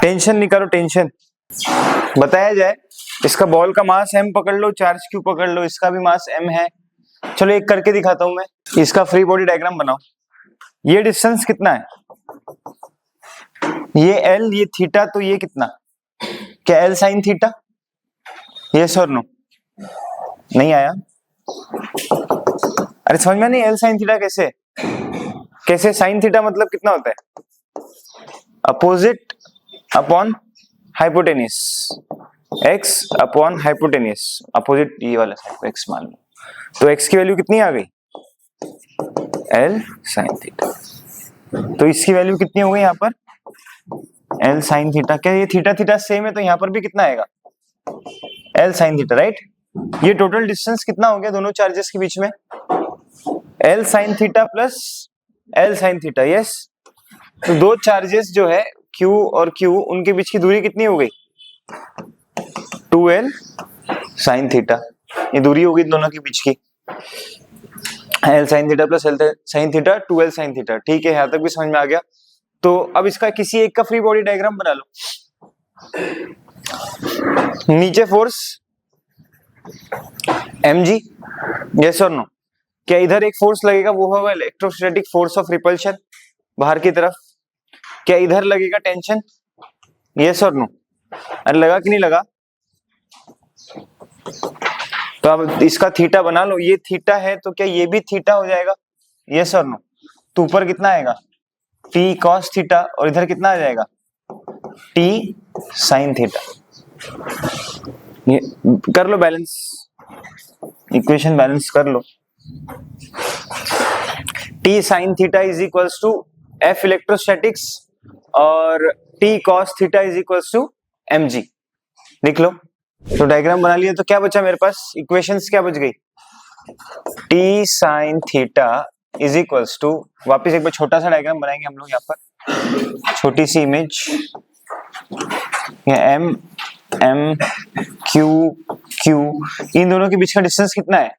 Tension निकालो, tension बताया जाए। इसका बॉल का मास m पकड़ लो, चार्ज q पकड़ लो, इसका भी मास m है। चलो एक करके दिखाता हूं मैं, इसका फ्री बॉडी डायग्राम बनाओ। ये डिस्टेंस कितना है, ये l, ये थीटा, तो ये कितना, क्या l साइन थीटा? यस और नो? नहीं आया? अरे समझ में नहीं, l साइन थीटा कैसे, कैसे साइन थीटा मतलब कितना होता है, opposite upon hypotenuse, x upon hypotenuse, opposite ये वाला साइड x मान लो, तो x की वैल्यू कितनी आ गई, l साइन थीटा। तो इसकी वैल्यू कितनी हो गई यहाँ पर, l साइन थीटा। क्या ये थीटा थीटा सेम है, तो यहाँ पर भी कितना आएगा, l साइन थीटा, राइट। ये टोटल डिस्टेंस कितना हो गया दोनों चार्जेस के बीच में, l sine theta plus l sine theta, yes. तो दो चार्जेस जो है q और q, उनके बीच की दूरी कितनी हो गई, 2l साइन थीटा। ये दूरी होगी दोनों के बीच की, l sine theta plus l sine theta, 2l sine theta. ठीक है, यहां तक भी समझ में आ गया। तो अब इसका किसी एक का फ्री बॉडी डायग्राम बना लो। नीचे फोर्स mg, यस और नो? क्या इधर एक फोर्स लगेगा, वो होगा इलेक्ट्रोस्टैटिक फोर्स ऑफ रिपल्शन बाहर की तरफ। क्या इधर लगेगा टेंशन, यस और नो? अरे लगा कि नहीं लगा? तो अब इसका थीटा बना लो, ये थीटा है तो क्या ये भी थीटा हो जाएगा, यस और नो? तो ऊपर कितना आएगा, t cos थीटा, और इधर कितना आ जाएगा, t sin थीटा। ये कर लो बैलेंस, इक्वेशन बैलेंस कर लो। t sin theta is equals to f electrostatics और t cos theta is equals to mg। लिख लो। तो डायग्राम बना लिया, तो क्या बचा मेरे पास, इक्वेशंस क्या बच गई, t sin theta is equals to, वापिस एक बार छोटा सा डायग्राम बनाएंगे हम लोग यहाँ पर, छोटी सी image, m m q q, इन दोनों के बीच का डिस्टेंस कितना है,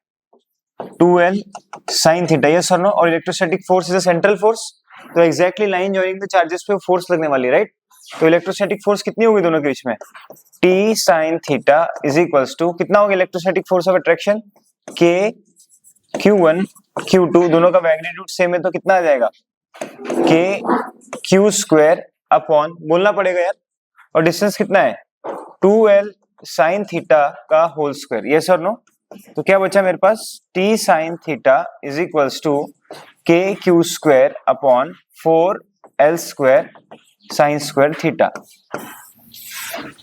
2l sin थीटा, यस और नो? और electrostatic force is a central force, तो exactly line joining the charges पे फोर्स लगने वाली है, राइट। तो इलेक्ट्रोस्टैटिक फोर्स कितनी होगी दोनों के बीच में, t sin theta is equals to कितना होगा electrostatic force of attraction, k q1 q2, दोनों का मैग्नीट्यूड सेम है, तो कितना आ जाएगा, k q स्क्वायर अपॉन, बोलना पड़ेगा यार, और डिस्टेंस कितना है, 2l sin थीटा का होल स्क्वायर, यस और नो? तो क्या बचा मेरे पास, t sin theta is equals to k q square upon 4l square sine square theta.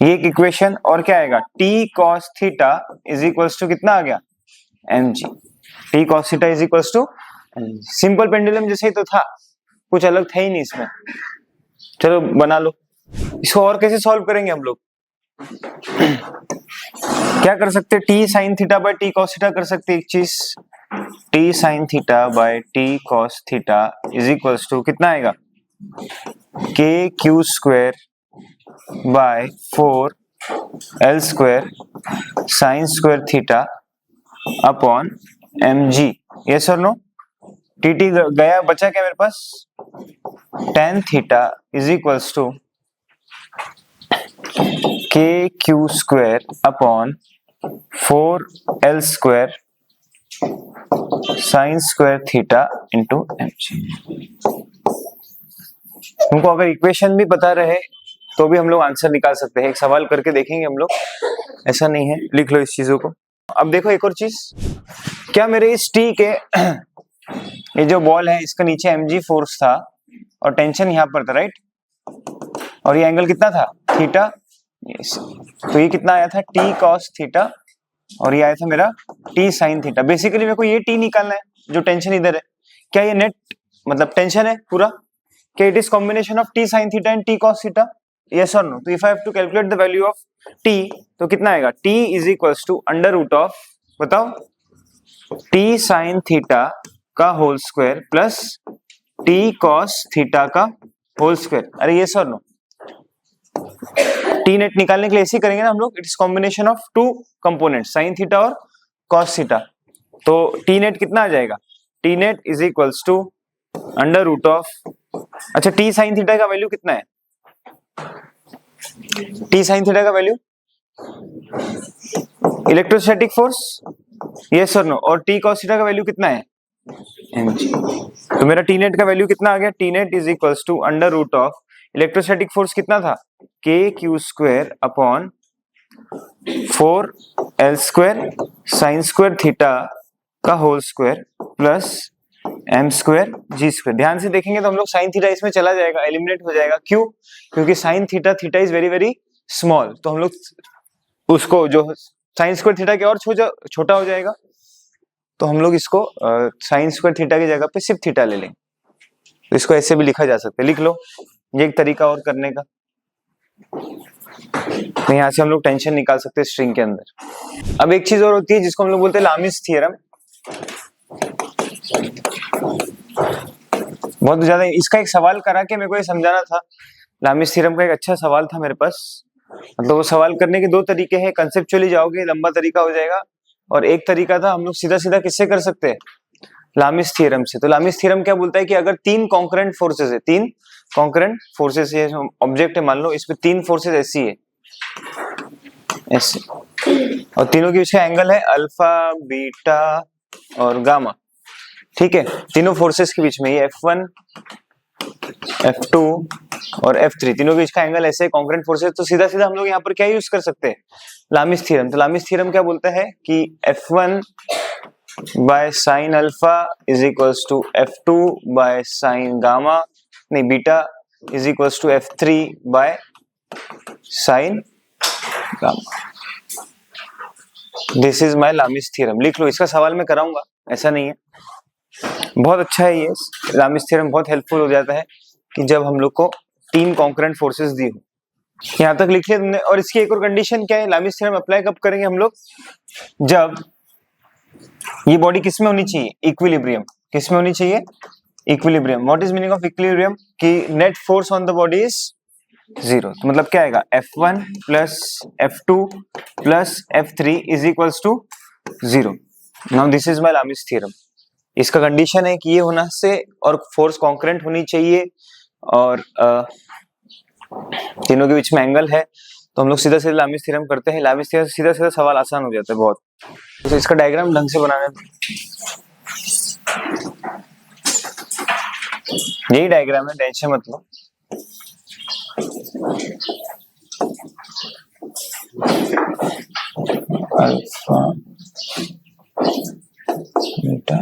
ये एक इक्वेशन, और क्या आएगा, t cos theta is equals to कितना आ गया, mg। t cos theta is equals to, simple pendulum जैसे ही तो था, कुछ अलग था ही नहीं इसमें। चलो बना लो इसको। और कैसे सॉल्व करेंगे हम लोग, क्या कर सकते हैं, t sin theta by t cos theta कर सकते हैं एक चीज, t sin theta by t cos theta is equals to कितना आएगा, k q square by 4l square sine square theta upon mg, yes और नो? tt गया, बचा क्या मेरे पास, tan theta is equals to k q square upon 4l square sine square theta into mg। तुमको अगर इक्वेशन भी पता रहे तो भी हम लोग आंसर निकाल सकते हैं, एक सवाल करके देखेंगे हम लोग, ऐसा नहीं है। लिख लो इस चीजों को। अब देखो एक और चीज, क्या मेरे इस टी के ये जो बॉल है इसका नीचे mg फोर्स था और टेंशन यहाँ पर था, राइट, और ये एंगल कितना था, थीटा, तो ये कितना आया था, t cos थीटा, और ये आया था मेरा t sin थीटा। बेसिकली मेरे को ये t निकालना है जो टेंशन इधर है। क्या ये नेट मतलब टेंशन है पूरा, क्या it is combination of t sin theta and t cos theta, yes और नो? तो if I have to calculate the value of t, तो कितना आएगा, t is equals to under root of, बताओ, t sin थीटा का whole square plus t cos theta का whole square. अरे yes और नो? टी नेट निकालने के लिए ऐसे करेंगे ना हम लोग, it is combination of to component, sine theta और कॉस थीटा। तो टी नेट कितना आ जाएगा, T net is equals to under root of, अच्छा टी साइन थीटा का वैल्यू कितना है, टी साइन थीटा का वैल्यू, इलेक्ट्रोस्टैटिक फोर्स, यस और नो, और टी कॉस थीटा का वैल्यू कितना है, mg। तो मेरा टी नेट का वैल्यू कितना आ गया, T net is equals to under root of electrostatic force कितना था, K Q square upon 4 L square sine square theta का whole square plus M square G square. ध्यान से देखेंगे तो हम लोग साइन थीटा इसमें चला जाएगा, एलिमिनेट हो जाएगा, क्यों, क्योंकि sine theta, theta is very very small, तो हम लोग उसको जो साइन स्क्वायर थीटा के और छोटा हो जाएगा, तो हम लोग इसको साइन स्क्वायर थीटा की जगह पे सिर्फ थीटा ले लेंगे। तो इसको ऐसे भी लिखा जा सकता है, लिख लो, ये एक तरीका और करने का। तो यहाँ से हम लोग टेंशन निकाल सकते हैं स्ट्रिंग के अंदर। अब एक चीज और होती है जिसको हम लोग बोलते हैं लामिस थ्योरम। बहुत ज्यादा इसका एक सवाल करा के मेरे को ये समझाना था, लामिस थ्योरम का एक अच्छा सवाल था मेरे पास। मतलब वो सवाल करने के दो तरीके हैं, कंसेप्चुअली जाओगे लंबा तरीका हो जाएगा, और एक तरीका था हम लोग सीधा सीधा किससे कर सकते हैं, लामिस थ्योरम से। तो लामिस थ्योरम क्या बोलता है कि अगर तीन कॉन्करेंट फोर्सेस है, तीन कॉन्करेंट फोर्सेस है, ऑब्जेक्ट है मान लो, इसमें तीन फोर्सेस ऐसी है, ऐसे, और तीनों के बीच का एंगल है अल्फा, बीटा और गामा, ठीक है, तीनों फोर्सेस के बीच में ये F1, F2 और F3 तीनों के बीच का एंगल ऐसे कॉन्करेंट फोर्सेस। तो सीधा सीधा हम लोग यहाँ पर क्या यूज कर सकते हैं, लामिस थ्योरम। तो लामिस थ्योरम क्या बोलता है कि F1 by sine alpha is equals to F2 by sine gamma, नहीं beta is equals to F3 by sine gamma. This is my Lami's theorem. लिख लो, इसका सवाल मैं कराऊंगा, ऐसा नहीं है, बहुत अच्छा है ये लामिस थ्योरम, बहुत हेल्पफुल हो जाता है कि जब हम लोग को तीन कॉन्करेंट फोर्सेस दी हो। यहां तक लिख लिया तुमने। और इसकी एक और कंडीशन क्या है, लामिस थ्योरम अप्लाई कब करेंगे हम लोग, जब ये बॉडी किसमें होनी चाहिए, इक्विलिब्रियम, किसमें होनी चाहिए, equilibrium. What is meaning of equilibrium, कि net force on the body is zero. तो मतलब क्या आएगा, F1 plus F2 plus F3 is equals to zero. Now this is my Lami's theorem. इसका कंडीशन है कि ये होना से और फोर्स कॉन्करेंट होनी चाहिए, और तीनों के बीच में एंगल है, तो हम लोग सीधा सीधा लामिस थ्योरम करते हैं। लामिस थ्योरम से सीधा सीधा सवाल आसान हो जाता है बहुत। तो इसका डायग्राम ढंग से बनाना है, यही डायग्राम है, टेंशन मत लो। अल्फा बीटा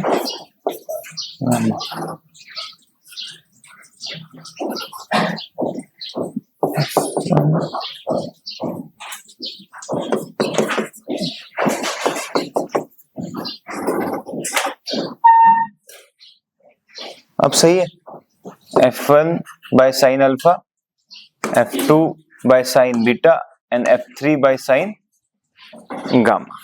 गामा, अब सही है, F1 by sine alpha, F2 by sign beta and F3 by sine gamma.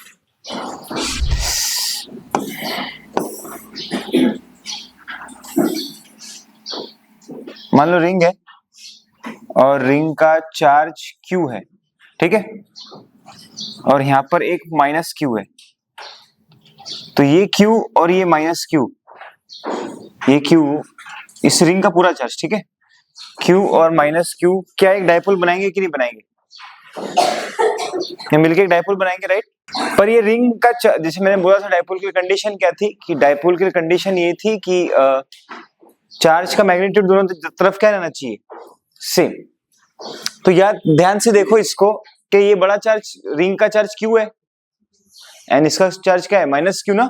मान लो रिंग है और रिंग का चार्ज Q है, ठीक है, और यहां पर एक माइनस Q है। तो ये Q और ये माइनस Q, ये Q इस रिंग का पूरा चार्ज, ठीक है, Q और माइनस Q क्या एक डायपोल बनाएंगे कि नहीं बनाएंगे, ये मिलके एक डायपोल बनाएंगे, राइट। पर ये रिंग का जैसे मैंने बोला था, डायपोल की कंडीशन क्या थी, कि डायपोल की कंडीशन ये थी कि चार्ज का मैग्नीट्यूड दोनों तरफ क्या रहना चाहिए, सेम। तो यार ध्यान से देखो इसको, कि ये बड़ा चार्ज, रिंग का चार्ज Q है एंड इसका चार्ज क्या है, माइनस Q ना।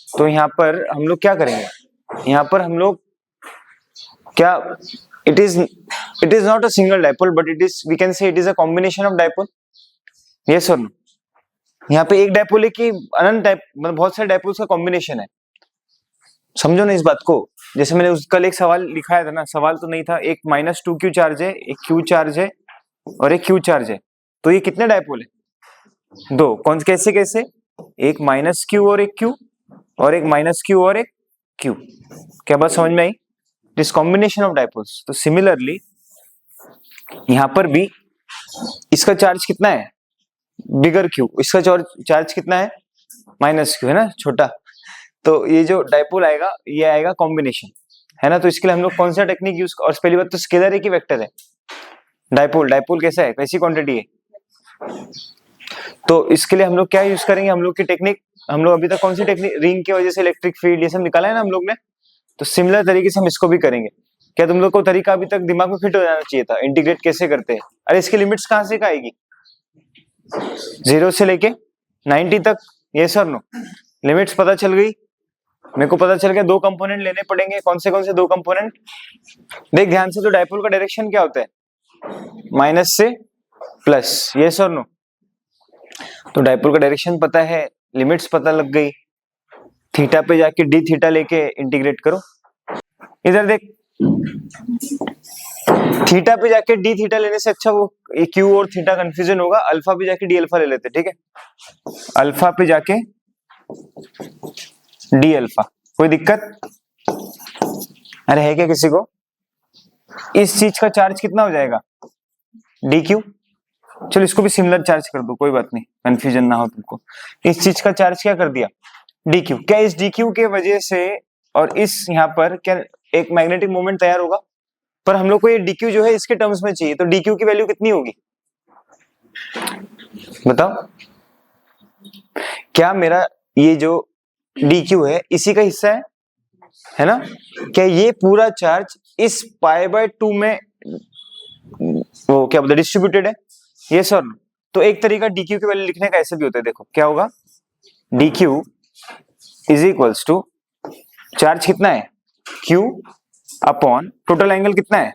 तो यहाँ पर हम लोग क्या करेंगे, यहाँ पर हम लोग क्या, it is not a single dipole but it is, we can say it is a combination of dipole, yes or no। यहाँ पे एक डायपोल है कि अनंत टाइप, मतलब बहुत सारे डायपोल्स का कॉम्बिनेशन है, समझो ना इस बात को। जैसे मैंने कल एक सवाल लिखाया था ना, सवाल तो नहीं था, एक -2Q चार्ज है, एक Q चार्ज है और एक Q चार्ज है, तो ये कितने डायपोल है, दो। कौन कैसे कैसे, एक -Q और एक Q, और एक -Q और एक Q। क्या बात समझ में आई, दिस कॉम्बिनेशन ऑफ डायपोल्स। तो सिमिलरली यहां पर भी इसका चार्ज कितना है, बिगर Q, इसका चार्ज कितना है, -Q है ना, छोटा। तो ये जो डायपोल आएगा ये आएगा कॉम्बिनेशन, है ना। तो इसके लिए हम लोग कौन सा टेक्निक यूज, और पहली बात तो स्केलर है कि वेक्टर है, डाइपोल, डाइपोल कैसा है, कैसी क्वांटिटी है? तो इसके लिए हम लोग क्या यूज करेंगे, हम लोग की टेक्निक, हम लोग अभी तक कौन सी टेक्निक, रिंग की वजह से इलेक्ट्रिक फील्ड ये सब निकाला है ना हम लोग ने, तो सिमिलर तरीके से हम इसको भी करेंगे। क्या तुम लोग को तरीका अभी तक दिमाग में फिट हो जाना चाहिए था, इंटीग्रेट कैसे करते हैं? अरे इसकी लिमिट्स कहाँ से आएगी, 0 से लेके 90 तक, ये सर नो, लिमिट्स पता चल गई मेरे को, पता चल गया दो कंपोनेंट लेने पड़ेंगे, कौन से दो कंपोनेंट, देख ध्यान से, तो डाइपोल का डायरेक्शन क्या होता है, माइनस से प्लस, ये सर नो, तो डाइपोल का डायरेक्शन पता है, लिमिट्स पता लग गई, थीटा पे जाके डी थीटा लेके इंटीग्रेट करो। इधर देख, थीटा पे जाके डी थीटा लेने से अच्छा वो क्यू और थीटा कंफ्यूजन होगा, अल्फा पे जाके डी अल्फा ले लेते, ठीक है, अल्फा पे जाके डी अल्फा, कोई दिक्कत? अरे है क्या किसी को? इस चीज का चार्ज कितना हो जाएगा, डी क्यू, चलो इसको भी सिमिलर चार्ज कर दो, कोई बात नहीं, कंफ्यूजन ना हो तुमको। इस चीज का चार्ज क्या कर दिया, डी क्यू। क्या इस डी क्यू के वजह से और इस यहाँ पर क्या एक मैग्नेटिक मोमेंट तैयार होगा? पर हम लोग को ये डी क्यू जो है इसके टर्म्स में चाहिए, तो डी क्यू की वैल्यू कितनी होगी बताओ? क्या मेरा ये जो डी क्यू है इसी का हिस्सा है ना? क्या ये पूरा चार्ज इस पाई बाय 2 में वो क्या बोलते डिस्ट्रीब्यूटेड है? ये सर, तो एक तरीका डी क्यू की वैल्यू लिखने का ऐसे भी होता है, देखो क्या होगा, D Q is equals to charge कितना है क्यू अपॉन टोटल एंगल कितना है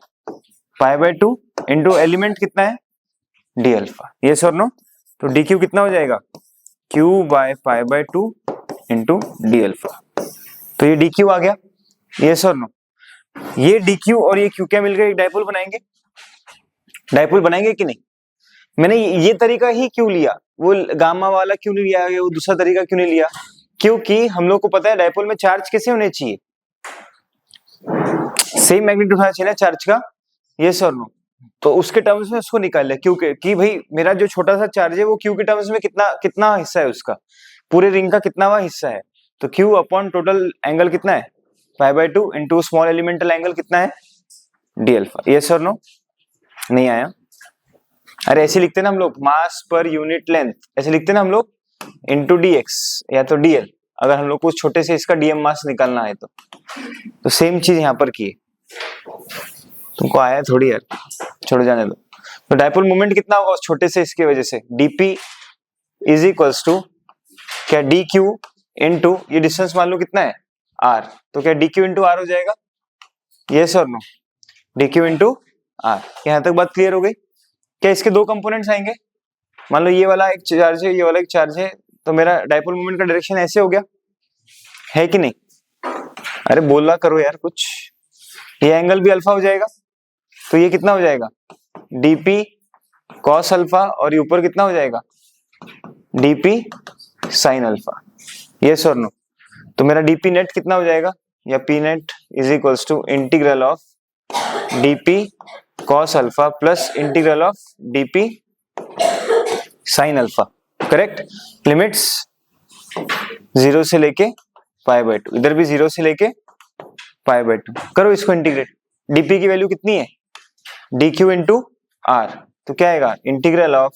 पाई बाय 2 इंटू एलिमेंट कितना है D alpha, yes sir no, तो डी क्यू कितना हो जाएगा Q by pi by 2 into D alpha, तो ये डी क्यू आ गया, ये सर नो, ये डी क्यू और ये क्यू क्या मिलकर एक डाइपोल बनाएंगे, डाइपोल बनाएंगे कि नहीं? मैंने ये तरीका ही क्यों लिया, वो गामा वाला क्यों नहीं लिया, वो दूसरा तरीका क्यों नहीं लिया? क्योंकि हम लोग को पता है डाइपोल में चार्ज कैसे होने चाहिए, सेम मैग्नीट्यूड होना चाहिए ना चार्ज का, ये सर नो, तो उसके टर्म्स में उसको निकाल लिया क्यू के, कि भाई मेरा जो छोटा सा चार्ज है वो क्यू के टर्म्स में कितना कितना हिस्सा है उसका, पूरे रिंग का कितनावा हिस्सा है, तो क्यू अपॉन टोटल एंगल कितना है पाई by 2 into small elemental angle कितना है D alpha, yes sir no, नहीं आया? अरे ऐसे लिखते ना हम लोग, मास पर यूनिट लेंथ ऐसे लिखते ना हम लोग, इंटू डी एक्स या तो डीएल, अगर हम लोग को छोटे से इसका डीएम मास निकालना है तो सेम चीज यहाँ पर की है, तुमको आया थोड़ी यार, छोड़ जाने दो। तो डाइपोल मोमेंट कितना होगा उस छोटे से इसके वजह से, डीपी इज इक्वल्स टू क्या डी क्यू इंटू ये डिस्टेंस मान लो कितना है आर, तो क्या डी क्यू इंटू आर हो जाएगा, ये sir or, D Q into R, यहाँ तक बात क्लियर हो गई? क्या इसके दो कंपोनेंट्स आएंगे, मान लो ये वाला एक चार्ज है ये वाला एक चार्ज है, तो मेरा डाइपोल मोमेंट का डायरेक्शन ऐसे हो गया है कि नहीं? अरे बोला करो यार कुछ, ये एंगल भी अल्फा हो जाएगा, तो ये कितना हो जाएगा डीपी कॉस अल्फा, और ये ऊपर कितना हो जाएगा DP sine alpha, yes sir no, तो मेरा डीपी नेट कितना हो जाएगा, या P net is equals to integral of DP cos alpha plus integral of DP sine alpha, correct? Limits 0 से लेके पाई बाय 2, इधर भी 0 से लेके पाई बाय 2, करो इसको इंटीग्रेट, डीपी की वैल्यू कितनी है डी क्यू इंटू आर, तो क्या आएगा integral of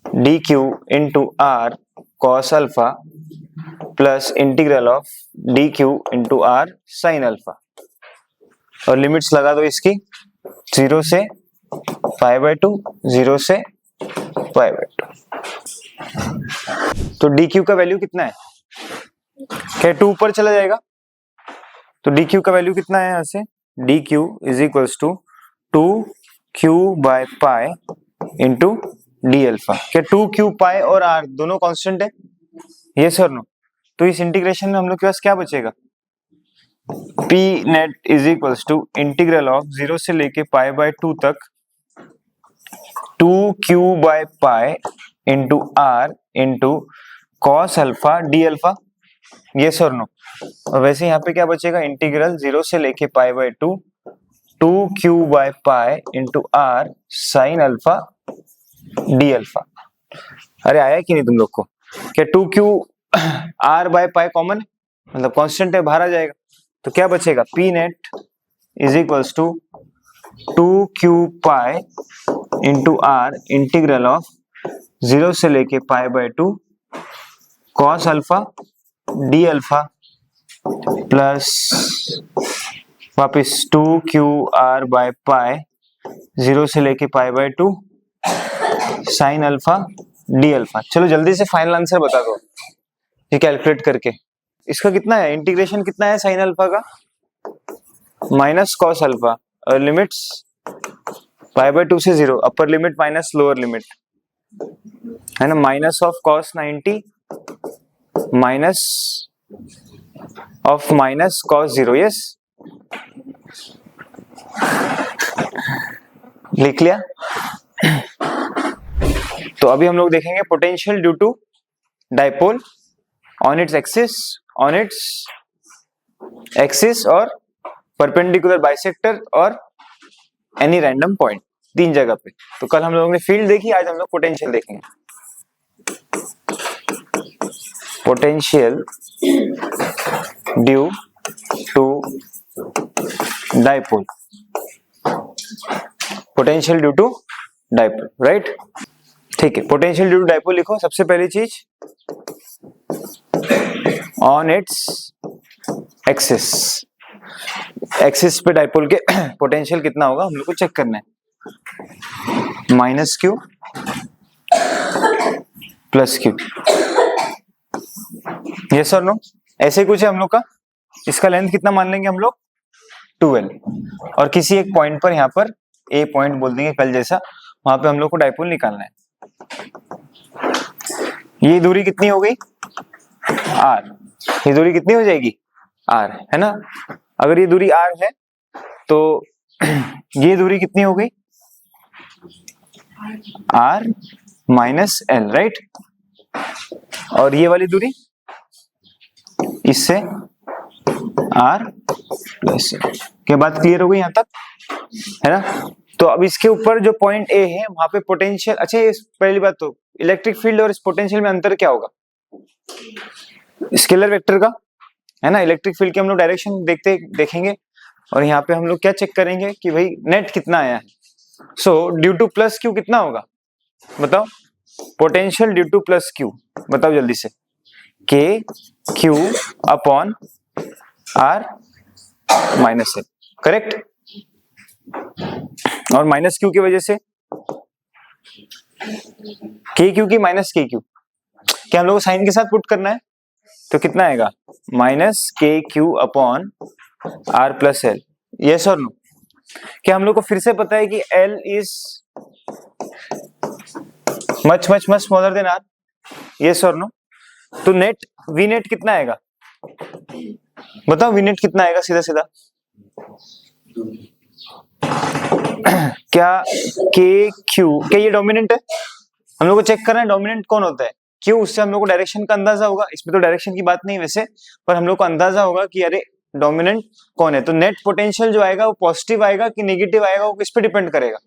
D Q into R cos alpha plus integral of D Q into R sine alpha, और लिमिट्स लगा दो इसकी 0 से पाई बाय 2, 0 से पाई बाय 2, तो डी क्यू का वैल्यू कितना है, क्या 2 ऊपर चला जाएगा, तो डी क्यू का वैल्यू कितना है यहाँ से, D Q is equals to 2 Q by pi into D alpha, क्या 2 क्यू पाई और आर दोनों कांस्टेंट है, ये सर नो, तो इस इंटीग्रेशन में हम लोग के पास क्या बचेगा, P net is equals to integral of 0 से लेके पाई बाय 2 तक 2 Q by pi into R into cos alpha D alpha, yes sir no, और वैसे यहाँ पे क्या बचेगा इंटीग्रल 0 से लेके pi by 2 2 Q by pi into R sine alpha D alpha. अरे आया कि नहीं तुम लोग को? क्या 2 Q R by pi common मतलब कांस्टेंट है, बाहर आ जाएगा, तो क्या बचेगा P net is equals to two Q pi into R integral of 0 से लेके pi by 2 cos alpha D alpha plus वापिस 2 क्यू आर बाय पाई 0 से लेके pi by 2 sign alpha D alpha. चलो जल्दी से फाइनल आंसर बता दो ये कैलकुलेट करके। इसका कितना है, इंटीग्रेशन कितना है साइन अल्फा का, माइनस कॉस अल्फा और लिमिट्स पाई बाय 2 से 0, upper limit minus lower limit है ना, minus of cos 90 minus of minus cos 0। Yes, लिख लिया। तो अभी हम लोग देखेंगे potential due to dipole on its axis और परपेंडिकुलर बाइसेक्टर और एनी रैंडम पॉइंट, 3 जगह पे। तो कल हम लोगों ने फील्ड देखी, आज हम लोग पोटेंशियल देखेंगे। Potential due to dipole, potential due to dipole, right. ठीक है, पोटेंशियल ड्यू टू डाइपोल लिखो। सबसे पहली चीज ऑन इट्स एक्सिस पे डाइपोल के पोटेंशियल कितना होगा हम लोग को चेक करना है। Minus Q plus Q, yes और नो, ऐसे कुछ है हम लोग का। इसका लेंथ कितना मान लेंगे हम लोग, 2l, और किसी एक पॉइंट पर, यहाँ पर ए पॉइंट बोल देंगे कल जैसा, वहां पे हम लोग को डाइपोल निकालना है। ये दूरी कितनी हो गई, r, ये दूरी कितनी हो जाएगी, r, है ना। अगर ये दूरी r है तो ये दूरी कितनी हो गई, r माइनस l, राइट। और ये वाली दूरी इससे r प्लस l। के बाद क्लियर हो गई यहाँ तक, है ना। तो अब इसके ऊपर जो पॉइंट ए है वहां पे पोटेंशियल, अच्छा ये पहली बात तो इलेक्ट्रिक फील्ड और इस पोटेंशियल में अंतर क्या होगा, स्केलर वेक्टर का, है ना। इलेक्ट्रिक फील्ड की हम लोग डायरेक्शन देखेंगे और यहाँ पे हम लोग क्या चेक करेंगे कि भाई नेट कितना आया है। So due to plus Q कितना होगा बताओ, potential due to plus Q, बताओ जल्दी से, K Q upon R minus L, correct. और माइनस क्यू की वजह से के क्यू की माइनस के क्यू, क्या हम लोग को साइन के साथ पुट करना है, तो कितना आएगा, minus K Q upon R plus L, yes और नो। क्या हम लोग को फिर से पता है कि L is much much much smaller than R, yes और नो। तो नेट वी नेट कितना आएगा बताओ, वी नेट कितना आएगा सीधा सीधा, क्या के क्यू, क्या ये डोमिनेंट है, हम लोग को चेक करना है डोमिनेंट कौन होता है, क्यों, उससे हम लोग को डायरेक्शन का अंदाजा होगा। इसमें तो डायरेक्शन की बात नहीं वैसे, पर हम लोग को अंदाजा होगा कि अरे डोमिनेंट कौन है। तो नेट पोटेंशियल जो आएगा वो पॉजिटिव आएगा कि नेगेटिव आएगा, वो किस पे डिपेंड करेगा,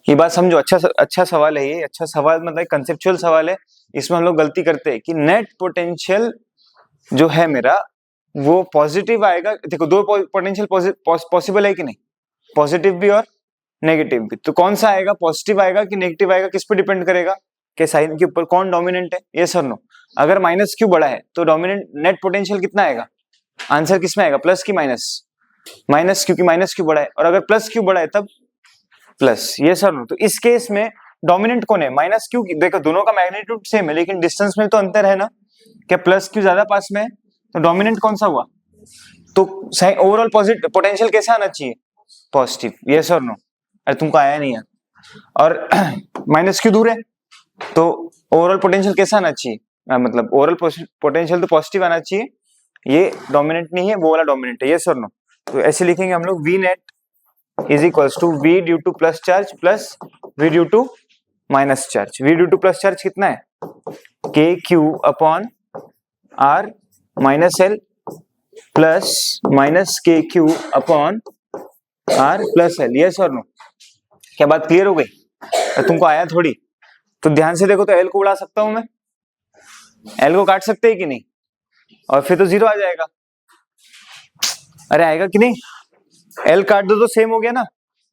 ये बात समझो। अच्छा सवाल है ये, अच्छा सवाल मतलब कंसेप्चुअल सवाल है। इसमें हम लोग गलती करते हैं कि नेट पोटेंशियल जो है मेरा वो पॉजिटिव आएगा। देखो दो पोटेंशियल पॉसिबल है कि नहीं, पॉजिटिव भी और नेगेटिव भी। तो कौन सा आएगा, पॉजिटिव आएगा कि नेगेटिव आएगा, किस पे डिपेंड करेगा कि साइन के ऊपर कौन डोमिनेंट है, यस और नो। अगर माइनस क्यू बड़ा है तो डोमिनेंट नेट पोटेंशियल कितना आएगा, आंसर किसमें आएगा, प्लस की माइनस, माइनस क्योंकि माइनस क्यू बड़ा है, और अगर प्लस क्यू बड़ा है तब प्लस, यस और नो। तो इस केस में डोमिनेंट कौन है, माइनस क्यू। देखो दोनों का मैग्नीट्यूड सेम है लेकिन डिस्टेंस में तो अंतर है ना, क्या प्लस क्यू ज्यादा पास में है, तो डोमिनेंट कौन सा हुआ। तो ओवरऑल पॉजिटिव पोटेंशियल कैसा आना चाहिए, पॉजिटिव, यस और नो। अरे तुमको आया नहीं है, और माइनस क्यू दूर है तो ओवरऑल पोटेंशियल कैसा आना चाहिए, मतलब ओवरऑल पोटेंशियल तो पॉजिटिव आना चाहिए। ये डोमिनेंट नहीं है, वो वाला डोमिनेंट है, यस और नो। तो ऐसे लिखेंगे हम लोग, V net is equals to V due to plus charge plus V due to minus charge. V due to plus charge कितना है, K Q upon R minus L plus minus K Q upon R plus L, yes और no. क्या बात clear हो गई, तुमको आया थोड़ी तो ध्यान से देखो। तो एल को उड़ा सकता हूं मैं, एल को काट सकते हैं कि नहीं, और फिर तो जीरो आ जाएगा। अरे आएगा कि नहीं, एल काट दो तो सेम हो गया ना,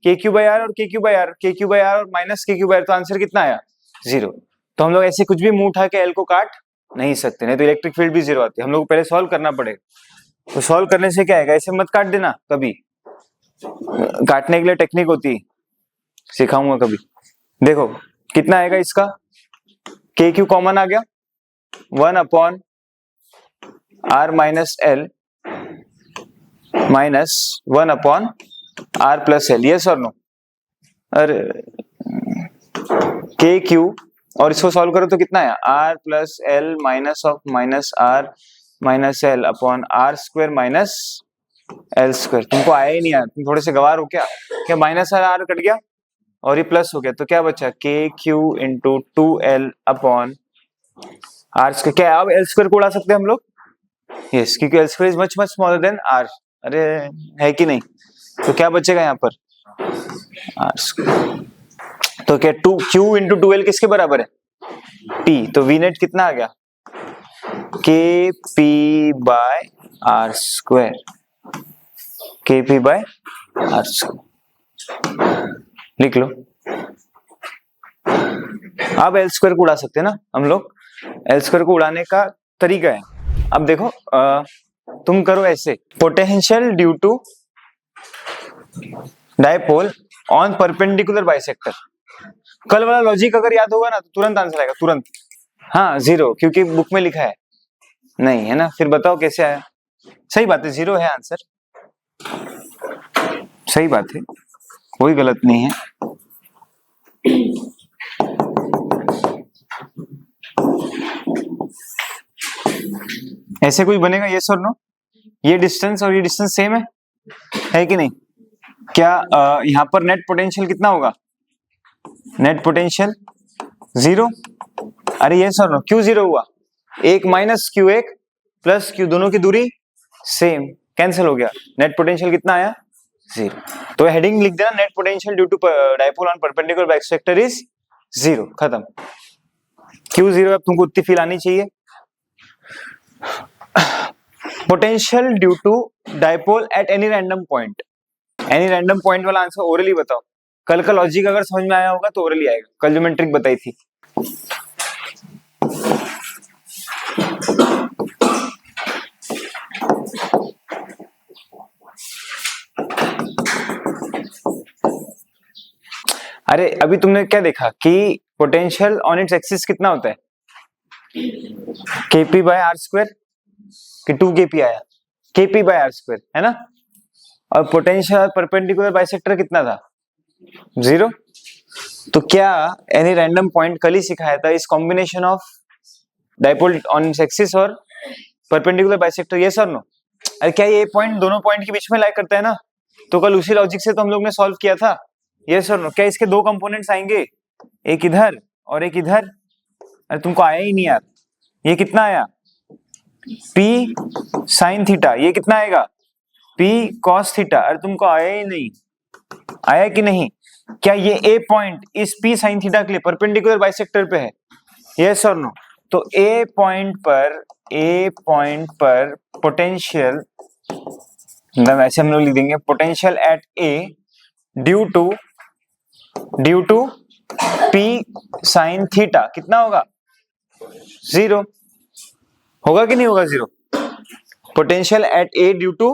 के क्यू बाई आर और के क्यू बाई आर, के क्यू बाई आर और minus K Q by are, तो आंसर कितना आया 0। तो हम लोग ऐसे कुछ भी मुंह उठा के एल को काट नहीं सकते, नहीं तो इलेक्ट्रिक फील्ड भी 0 आती है। हम लोग को पहले सॉल्व करना पड़ेगा। तो सॉल्व करने से क्या आएगा, ऐसे मत काट देना कभी, काटने के लिए टेक्निक होती है, सिखाऊंगा कभी। देखो कितना आएगा इसका, के क्यू कॉमन आ गया, 1 upon R minus L minus 1 upon R plus L, yes और नो। अरे के क्यू और इसको सॉल्व करो तो कितना है, R plus L minus of minus R minus L upon R square minus L square. तुमको आया ही नहीं यार, तुम थोड़े से गवार हो क्या, क्या माइनस आर कट गया और ये प्लस हो गया, तो क्या बचा, K Q into 2l upon R square. क्या अब एल स्क्वायर को उड़ा सकते हैं हम लोग, यस, क्योंकि L square is much much smaller than R, अरे है कि नहीं। तो क्या बचेगा यहाँ पर आर स्क्वायर, तो क्या 2 क्यू इंटू 2l किसके बराबर है, टी, तो वी नेट कितना आ गया, के पी बाय आर स्क्वायर, के पी बाय आर स्क्वायर लिख लो। अब एल स्क्वायर को उड़ा सकते हैं ना हम लोग, एल स्क्वायर को उड़ाने का तरीका है। अब देखो तुम करो ऐसे, potential due to dipole on perpendicular bisector. कल वाला लॉजिक अगर याद होगा ना तो तुरंत आंसर आएगा, तुरंत। हाँ 0, क्योंकि बुक में लिखा है नहीं है ना, फिर बताओ कैसे आया। सही बात है, 0 है आंसर, सही बात है, कोई गलत नहीं है। ऐसे कुछ बनेगा यस और नो, ये डिस्टेंस और ये डिस्टेंस सेम है कि नहीं। क्या यहाँ पर नेट पोटेंशियल कितना होगा, नेट पोटेंशियल 0। अरे यस और नो, क्यों 0 हुआ, एक माइनस क्यू एक प्लस क्यू, दोनों की दूरी सेम, कैंसिल हो गया, नेट पोटेंशियल कितना आया 0। तो हेडिंग लिख देना, net potential due to dipole on perpendicular bisector is 0, खत्म। क्यों 0 अब तुमको उतनी फील आनी चाहिए। Potential due to dipole at any random point, any random point वाला आंसर ओरली बताओ। कल का लॉजिक अगर समझ में आया होगा तो ओरली आएगा, कल जो मैंने ट्रिक बताई थी। अरे अभी तुमने क्या देखा कि पोटेंशियल ऑन इट्स एक्सिस कितना होता है, केपी बाय आर स्क्वायर, कि 2 केपी आया, केपी बाय आर स्क्वायर है ना। और पोटेंशियल परपेंडिकुलर बाइसेक्टर कितना था 0। तो क्या एनी रैंडम पॉइंट कल ही सिखाया था, इस combination of dipole on its axis और परपेंडिकुलर बाइसेक्टर, यस और नो। अरे क्या ये पॉइंट दोनों पॉइंट के बीच में लाई करता है ना, तो कल उसी लॉजिक से तो हम लोग ने सॉल्व किया था, यस और नो। क्या इसके 2 कंपोनेंट्स आएंगे, एक इधर और एक इधर। अरे तुमको आया ही नहीं यार, ये कितना आया P साइन थीटा, ये कितना आएगा P कॉस थीटा। अरे तुमको आया ही नहीं, आया कि नहीं। क्या ये A पॉइंट इस P साइन थीटा के लिए परपेंडिकुलर बाइसेक्टर पे है, यस और नो। तो A पॉइंट पर पोटेंशियल, मतलब ऐसे हम लोग लिख देंगे, potential at A due to P sine theta कितना होगा 0, होगा कि नहीं होगा 0। Potential at A due to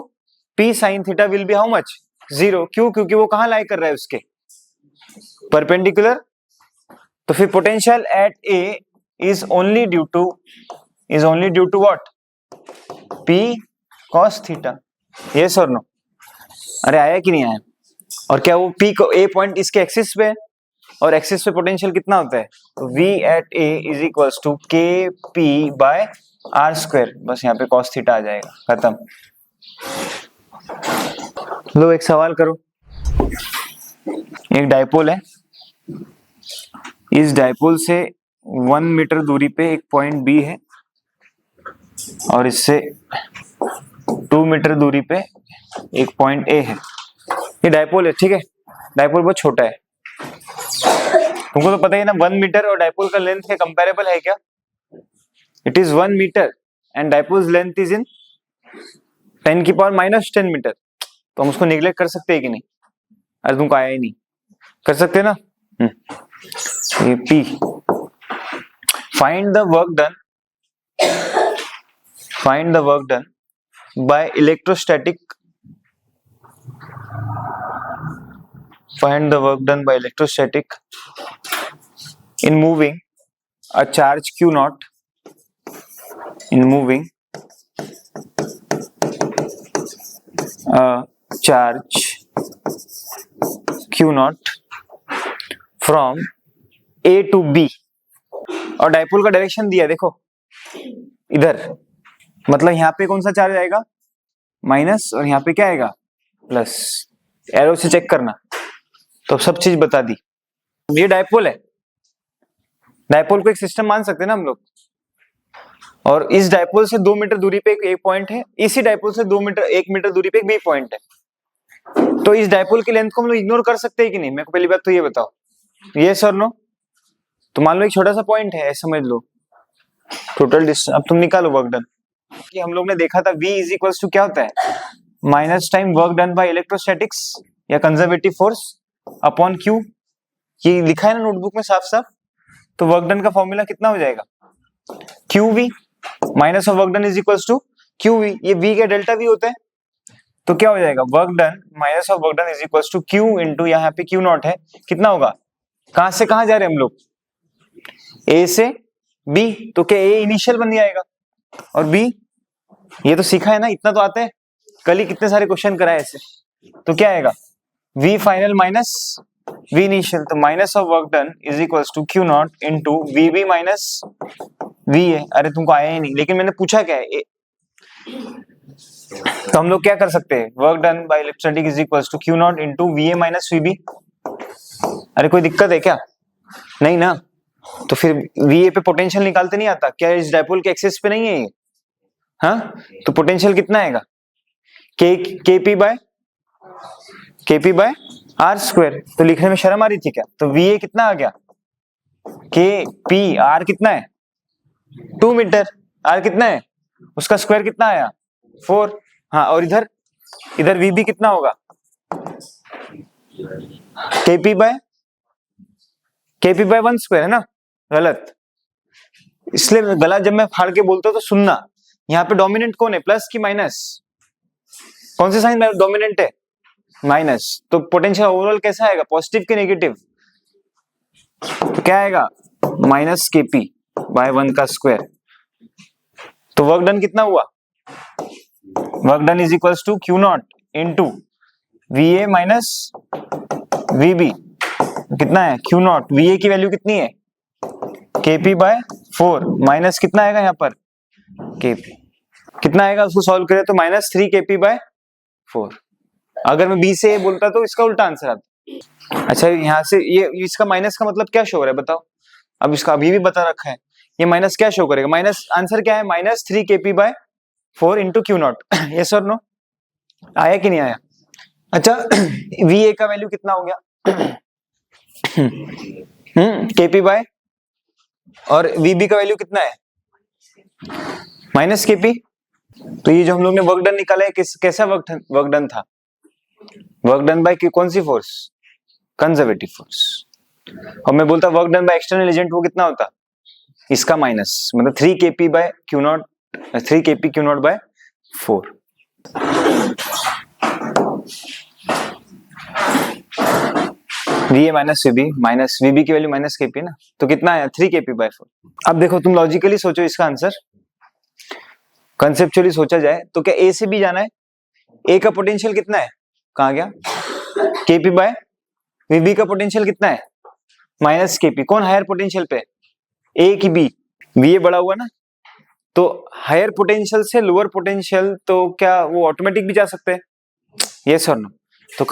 P sine theta will be how much 0, क्यों, क्योंकि वो कहां लाई कर रहा है, उसके परपेंडिकुलर। तो फिर potential at A is only due to what, P cos theta, yes और नो। अरे आया कि नहीं आया। और क्या वो P को A पॉइंट इसके एक्सिस पे है, और एक्सिस पे पोटेंशियल कितना होता है, तो V at A is equals to K P by R square, बस यहाँ पे cos थीटा आ जाएगा, खत्म। लो एक सवाल करो, एक डायपोल है, इस डायपोल से 1 मीटर दूरी पे एक पॉइंट B है और इससे 2 मीटर दूरी पे एक पॉइंट A है। ये डायपोल है, ठीक है, डायपोल बहुत छोटा है, तुमको तो पता ही ना 1 मीटर और डायपोल का लेंथ है कंपैरेबल है क्या, it is 1 metre and dipole's length is in 10⁻⁻10 metre. तो हम उसको निगलेक्ट कर सकते हैं कि नहीं? अरे तुमको आया ही नहीं, कर सकते हैं ना? ये P, find the work done, find the work done by electrostatic, find the work done by electrostatic in moving a charge q naught, in moving a charge q naught from A to B, और dipole का direction दिया देखो इधर, मतलब यहाँ पे कौन सा चार्ज आएगा? माइनस, और यहाँ पे क्या आएगा? प्लस। एरो से चेक करना, तो सब चीज बता दी। ये डाइपोल है, डाइपोल को एक सिस्टम मान सकते हैं ना हम लोग, और इस डाइपोल से 2 मीटर दूरी पे एक पॉइंट है, इसी डाइपोल से 1 मीटर दूरी पे एक बी पॉइंट है। तो इस डाइपोल की लेंथ को हम लोग इग्नोर कर सकते हैं कि नहीं? मेरे को पहली बात तो ये बताओ, यस और नो? तो मान लो एक छोटा सा पॉइंट है, समझ लो टोटल डिस्टेंस। अब तुम निकालो वर्क डन, कि हम लोग ने देखा था V इज इक्वल्स टू क्या होता है? Minus time work done bye electrostatics या कंजर्वेटिव फोर्स अपॉन Q। ये लिखा है ना नोटबुक में साफ साफ। तो वर्क डन का फॉर्मूला कितना हो जाएगा? QV minus of work done is equals to QV। ये V का डेल्टा V होता है, तो क्या हो जाएगा? Work done minus of work done is equals to Q into यहाँ पे Q नॉट है, कितना होगा? कहां से कहां जा रहे हैं हम लोग? A से B, तो क्या A इनिशियल बन जाएगा और B, ये तो सीखा है ना, इतना तो आता है, कल ही कितने सारे क्वेश्चन कराए ऐसे। तो क्या आएगा? V final minus V initial, तो minus of work done is equals to Q not into VB minus V है। अरे तुमको आया ही नहीं, लेकिन मैंने पूछा क्या है? तो हम लोग क्या कर सकते हैं? Work done by electrostatic is equals to Q not into VA minus VB। अरे कोई दिक्कत है क्या? नहीं ना? तो फिर VA पे पोटेंशियल निकालते नहीं आता क्या? इस डाइपोल के एक्सिस पे नहीं है ये? हाँ, तो पोटेंशियल कितना आएगा? KP by R square. तो लिखने में शर्म आ रही थी क्या? तो VA कितना आ गया? KP, R कितना है? 2 मीटर, R कितना है? उसका स्क्वायर कितना आया? 4। हाँ, और इधर VB कितना होगा? KP बाय 1 स्क्वायर है ना? गलत, इसलिए गला जब मैं फाड़ के बोलता हूं तो सुनना। यहाँ पे डोमिनेंट कौन है? प्लस की माइनस? कौन से साइन डोमिनेंट है? माइनस। तो पोटेंशियल ओवरऑल कैसा आएगा? पॉजिटिव की नेगेटिव? तो क्या आएगा? माइनस KP बाय 1 का स्क्वायर। तो वर्क डन कितना हुआ? Work done is equals to Q not into VA minus VB। कितना है? Q नॉट, VA की वैल्यू कितनी है? KP बाय 4 माइनस कितना आएगा यहाँ पर? KP कितना आएगा? उसको सॉल्व करें तो माइनस 3 KP बाय 4। अगर मैं B से A बोलता तो इसका उल्टा आंसर आता। अच्छा, यहाँ से ये इसका माइनस का मतलब क्या शो हो रहा है बताओ? अब इसका अभी भी बता रखा है, ये माइनस क्या शो करेगा? माइनस आंसर क्या है? Minus 3 KP by 4 into Q not. Yes और नो? आया कि नहीं आया? अच्छा, VA का वैल्यू कितना हो गया? KP बाय, और VB का वैल्यू कितना है? Minus KP। तो ये जो हम लोग ने वर्क डन निकाला है कैसा वर्क डन था? वर्क डन बाय कौन सी फोर्स? Conservative force. और मैं बोलता work done by external agent, वो कितना होता? इसका माइनस, मतलब 3 KP by Q not, 3 KP Q not by 4। VA minus VB की वैल्यू माइनस KP ना, तो कितना आया? 3 KP बाय 4। अब देखो, तुम लॉजिकली सोचो इसका आंसर, कंसेप्चुअली सोचा जाए तो क्या A से B जाना है? A का पोटेंशियल कितना है? कहाँ गया? KP बाय VB का पोटेंशियल कितना है? Minus KP। कौन हायर पोटेंशियल पे? A की B? VA बड़ा हुआ ना, तो हायर पोटेंशियल से लोअर पोटेंशियल, तो क्या वो ऑटोमेटिक भी जा सकते हैं? यस और नो? तो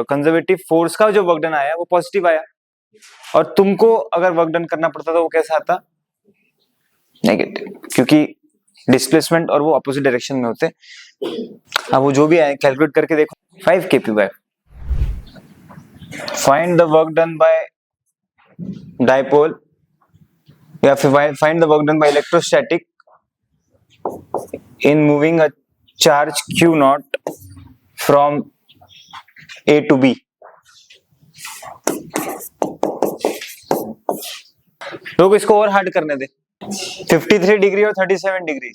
कंजर्वेटिव फोर्स का जो वर्क डन आया वो पॉजिटिव आया, और तुमको अगर वर्क डन करना पड़ता तो वो कैसा आता? नेगेटिव, क्योंकि डिस्प्लेसमेंट और वो अपोजिट डायरेक्शन में होते। अब वो जो भी आए कैलकुलेट करके देखो। 5 KP by, find the work done by dipole, या फिर find the work done by electrostatic in moving a charge Q not from A to B. लोग इसको और हार्ड करने दे, 53 डिग्री और 37 डिग्री।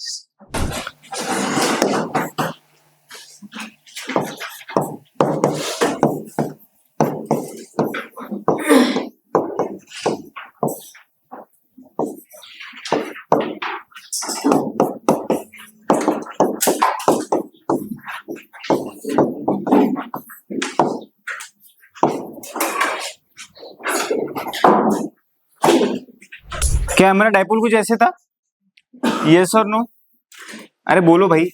क्या हमारा डायपोल कुछ ऐसे था? यस और नो? अरे बोलो भाई।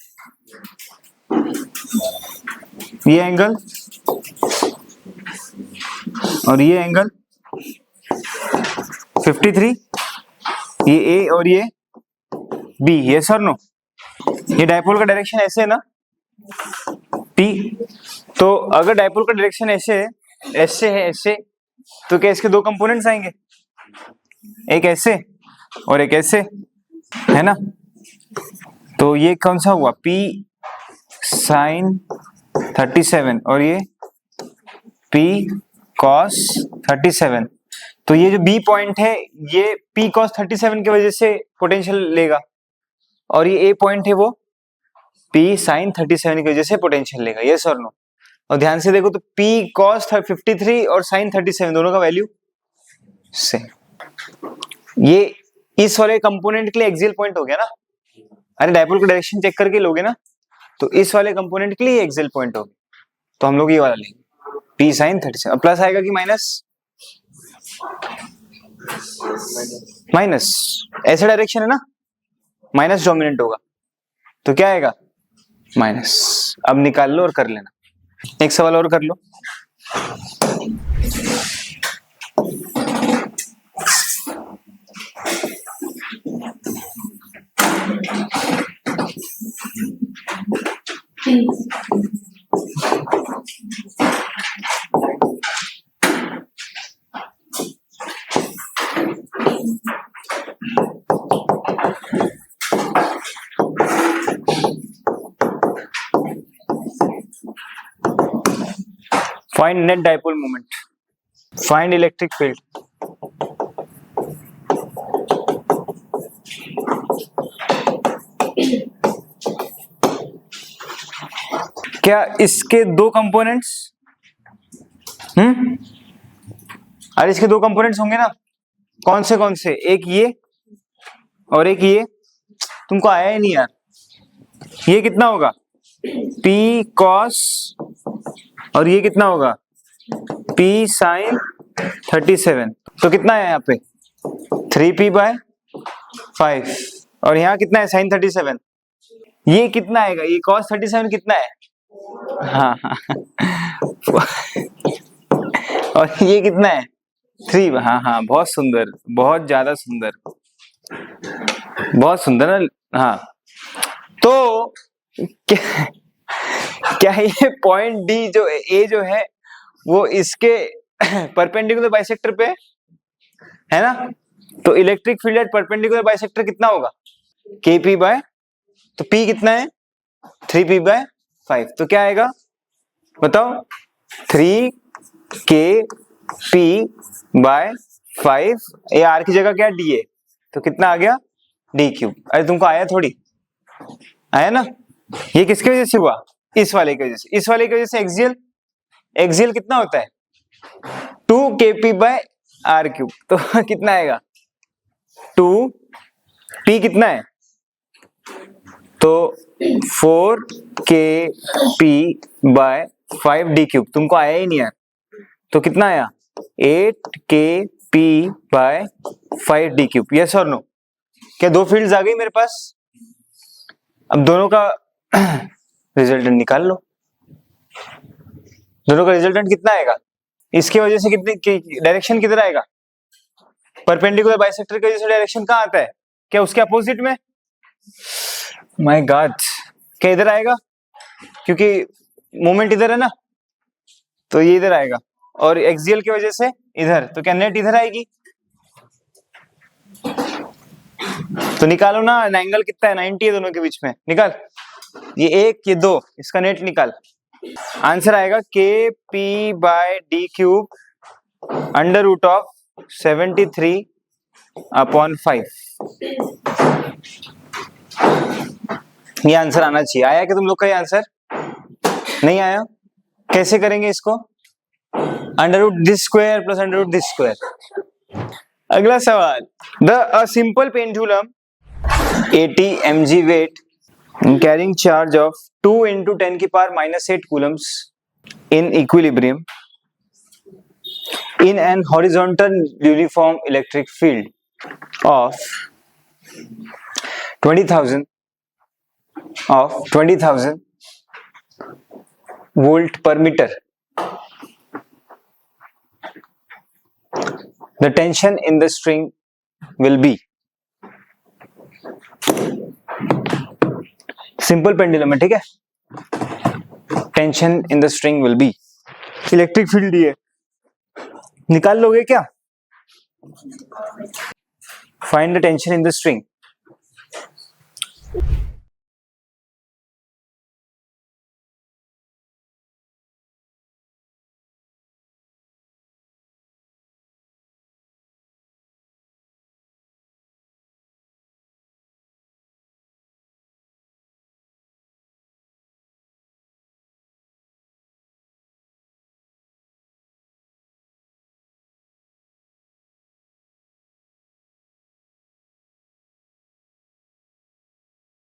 ये एंगल और ये एंगल 53, ये ए और ये बी, यस और नो? ये डायपोल का डायरेक्शन ऐसे है ना, पी। तो अगर डायपोल का डायरेक्शन ऐसे है, ऐसे है, ऐसे, तो क्या इसके दो कंपोनेंट्स आएंगे? एक ऐसे और एक ऐसे, है ना? तो ये कौन सा हुआ? P साइन 37 और ये P cos 37। तो ये जो B पॉइंट है ये P cos 37 की वजह से पोटेंशियल लेगा, और ये A पॉइंट है वो P साइन 37 की वजह से पोटेंशियल लेगा, यस और नो? और ध्यान से देखो तो P cos 53 और साइन 37 दोनों का वैल्यू सेम। ये इस वाले कंपोनेंट के लिए एक्सियल पॉइंट हो गया ना। अरे डायपोल का डायरेक्शन चेक करके लोगे ना, तो इस वाले कंपोनेंट के लिए एक्सियल पॉइंट हो गया, तो हम लोग ये वाला लेंगे P साइन 37। प्लस आएगा कि माइनस? माइनस, ऐसा डायरेक्शन है ना, माइनस डोमिनेंट होगा, तो क्या आएगा? माइनस। अब निकाल लो और कर लेना। एक सवाल और कर लो। Find net dipole moment. Find electric field. क्या इसके दो कंपोनेंट्स? अरे इसके दो कंपोनेंट्स होंगे ना, कौन से? एक ये और एक ये। तुमको आया ही नहीं यार। ये कितना होगा? P cos, और ये कितना होगा? P sine 37। तो कितना है यहाँ पे? 3p/5। और यहाँ कितना है? साइन 37। ये कितना आएगा? ये cos 37 कितना है? हाँ हाँ और ये कितना है? 3। हाँ हाँ, बहुत सुंदर, बहुत ज्यादा सुंदर, बहुत सुंदर ना। हाँ, तो क्या ये पॉइंट डी जो ए जो है वो इसके परपेंडिकुलर बाइसेक्टर पे है ना? तो electric field at perpendicular bisector कितना होगा? Kp बाय, तो P कितना है? 3p/5। तो क्या आएगा बताओ? 3Kp/5। ये आर की जगह क्या डी है, तो कितना आ गया? d3। अरे तुमको आया थोड़ी, आया ना? ये किसकी वजह से हुआ? इस वाले की वजह से। इस वाले की वजह से एक्सियल कितना होता है? 2Kp/r3। तो कितना आएगा? 2p कितना है? तो 4Kp/5d3। तुमको आया ही नहीं यार, तो कितना आया? 8Kp/5d3। यस और नो? क्या दो फील्ड्स आ गई मेरे पास? अब दोनों का रिजल्टेंट निकाल लो। दोनों का रिजल्टेंट कितना आएगा? इसकी वजह से कितनी डायरेक्शन किधर आएगा? परपेंडिकुलर बाइसेक्टर की वजह से डायरेक्शन कहाँ आता है? क्या उसके अपोजिट में? माय गॉड, क्या इधर आएगा? क्योंकि मोमेंट इधर है ना, तो ये इधर आएगा, और एक्सियल की वजह से इधर, तो क्या नेट इधर आएगी? तो निकालो ना, एंगल कितना है? 90 है दोनों के बीच में। निकाल, ये एक, ये दो, इसका नेट निकाल। आंसर आएगा K P by D cube under root of 73/5। ये आंसर आना चाहिए। आया कि तुम लोग का ये आंसर? नहीं आया? कैसे करेंगे इसको? Under root this square plus under root this square. अगला सवाल, the simple pendulum 80 mg weight carrying charge of 2 into 10 की power -8 coulombs in equilibrium in an horizontal uniform electric field of 20,000 volt per meter. The tension in the string will be. Simple pendulum है, ठीक है। Tension in the string will be, electric field ये निकाल लोगे क्या? Find the tension in the string.